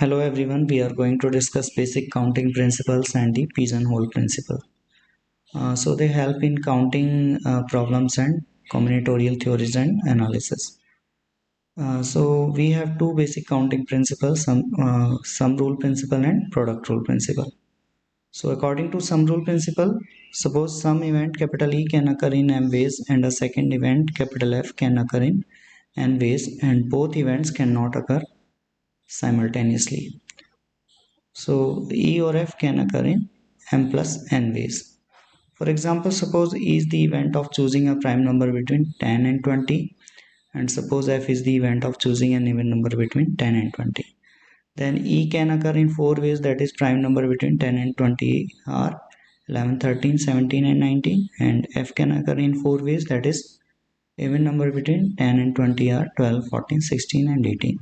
Hello everyone, we are going to discuss basic counting principles and the pigeonhole principle. So they help in counting problems and combinatorial theories and analysis. So we have two basic counting principles, sum rule principle and product rule principle. So according to sum rule principle, suppose some event capital E can occur in m ways and a second event capital F can occur in n ways and both events cannot occur simultaneously. So E or F can occur in m plus n ways. For example, suppose E is the event of choosing a prime number between 10 and 20, and suppose F is the event of choosing an even number between 10 and 20. Then E can occur in four ways, that is prime number between 10 and 20 are 11, 13, 17 and 19, and F can occur in four ways, that is even number between 10 and 20 are 12, 14, 16 and 18.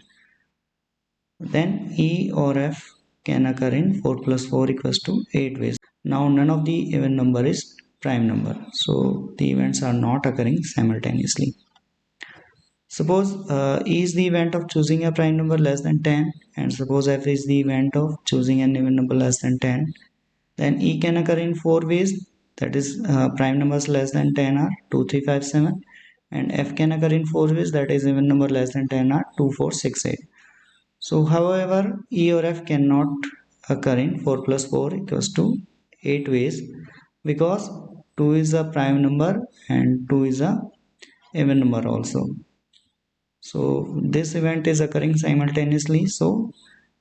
Then E or F can occur in 4 plus 4 equals to 8 ways. Now none of the even number is prime number, so the events are not occurring simultaneously. Suppose E is the event of choosing a prime number less than 10, and suppose F is the event of choosing an even number less than 10. Then E can occur in four ways, that is prime numbers less than 10 are 2, 3, 5, 7, and F can occur in four ways, that is even number less than 10 are 2, 4, 6, 8. So however, E or F cannot occur in 4 plus 4 equals to 8 ways, because 2 is a prime number and 2 is a even number also. So this event is occurring simultaneously, so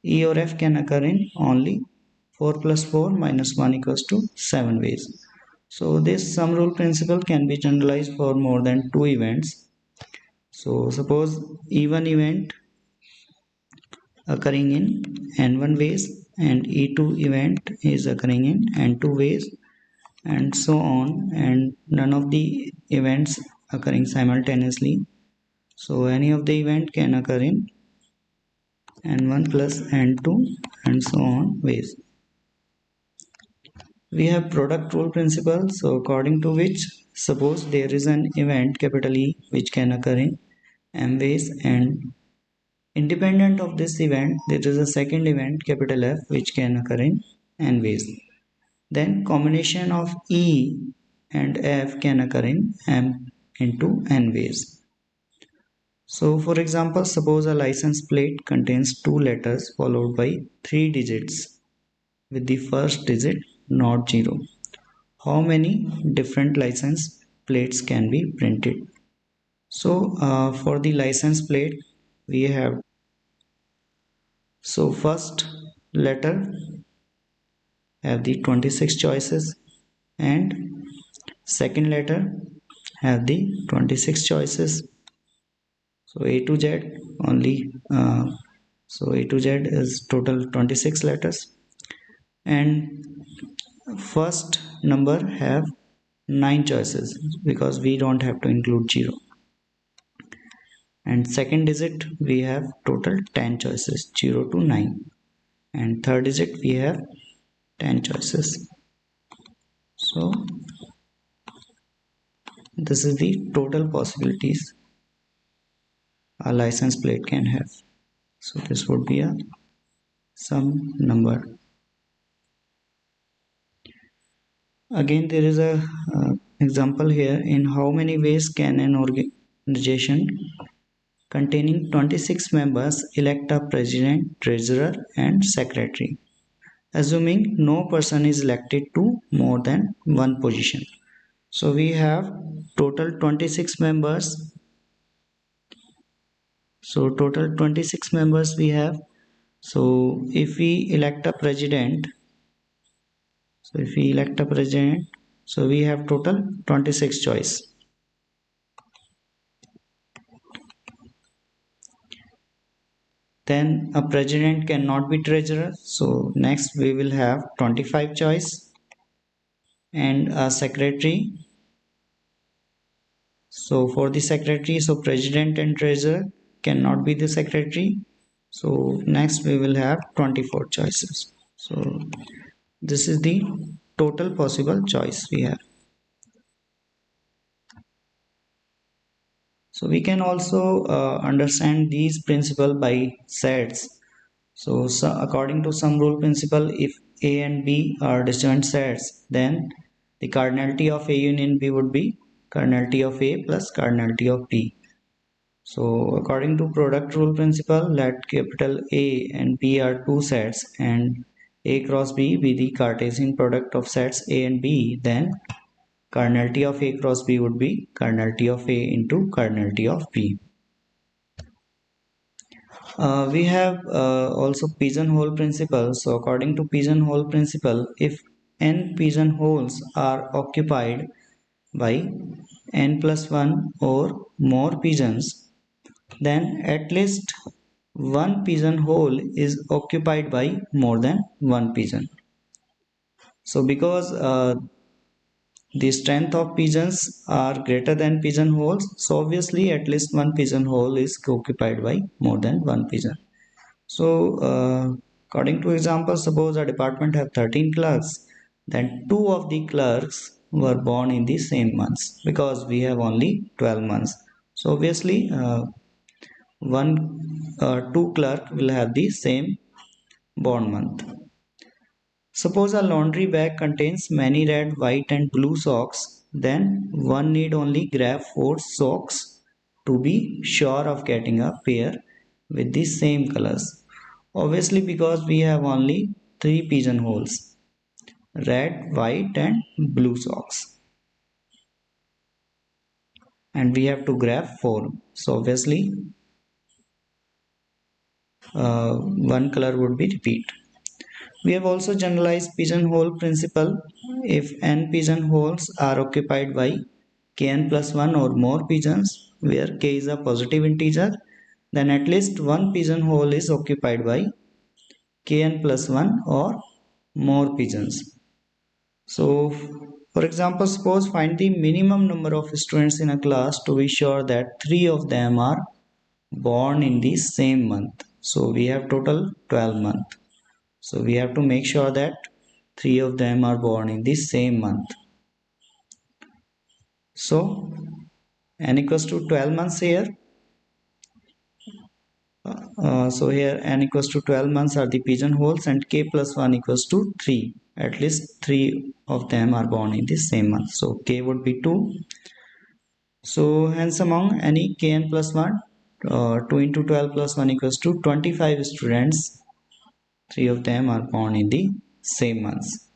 E or F can occur in only 4 plus 4 minus 1 equals to 7 ways. So this sum rule principle can be generalized for more than two events. So suppose E1 event occurring in n1 ways and E2 event is occurring in n2 ways, and so on, and none of the events occurring simultaneously. So any of the event can occur in n1 plus n2 and so on ways. We have product rule principle, so according to which, suppose there is an event capital E which can occur in m ways, and independent of this event, there is a second event capital F which can occur in n ways. Then combination of E and F can occur in m into n ways. So for example, suppose a license plate contains two letters followed by three digits with the first digit not 0. How many different license plates can be printed? So for the license plate we have, so first letter have the 26 choices and second letter have the 26 choices. So A to Z only, so A to Z is total 26 letters, and first number have 9 choices because we don't have to include 0, and second digit we have total 10 choices 0 to 9, and third digit we have 10 choices. So this is the total possibilities a license plate can have. So this would be a sum number. Again, there is a example here. In how many ways can an organization containing 26 members elect a president, treasurer and secretary, assuming no person is elected to more than one position? So we have total 26 members. So total 26 members we have. So if we elect a president, so we have total 26 choice. Then a president cannot be treasurer, so next we will have 25 choice, and a secretary. So for the secretary, so president and treasurer cannot be the secretary, so next we will have 24 choices. So this is the total possible choice we have. So we can also understand these principle by sets. So according to sum rule principle, if A and B are disjoint sets, then the cardinality of A union B would be cardinality of A plus cardinality of B. So according to product rule principle, let capital A and B are two sets and A cross B be the Cartesian product of sets A and B, then cardinality of A cross B would be cardinality of A into cardinality of B. We have also pigeonhole principle. So according to pigeonhole principle, if n pigeonholes are occupied by n plus 1 or more pigeons, then at least one pigeonhole is occupied by more than one pigeon. So because the strength of pigeons are greater than pigeonholes, so obviously at least one pigeonhole is occupied by more than one pigeon. So according to example, suppose a department have 13 clerks, then two of the clerks were born in the same months, because we have only 12 months. So obviously two clerk will have the same born month. Suppose a laundry bag contains many red, white and blue socks, then one need only grab 4 socks to be sure of getting a pair with the same colors. Obviously because we have only 3 pigeonholes, red, white and blue socks, and we have to grab 4. So obviously one color would be repeat. We have also generalized pigeonhole principle. If n pigeonholes are occupied by kn plus 1 or more pigeons, where k is a positive integer, then at least one pigeonhole is occupied by kn plus 1 or more pigeons. So, for example, suppose find the minimum number of students in a class to be sure that 3 of them are born in the same month. So, we have total 12 months. So we have to make sure that 3 of them are born in the same month. So n equals to 12 months here. So here n equals to 12 months are the pigeonholes and k plus 1 equals to 3. At least 3 of them are born in the same month. So k would be 2. So hence among any kn plus 1, 2 into 12 plus 1 equals to 25 students. 3 of them are born in the same months.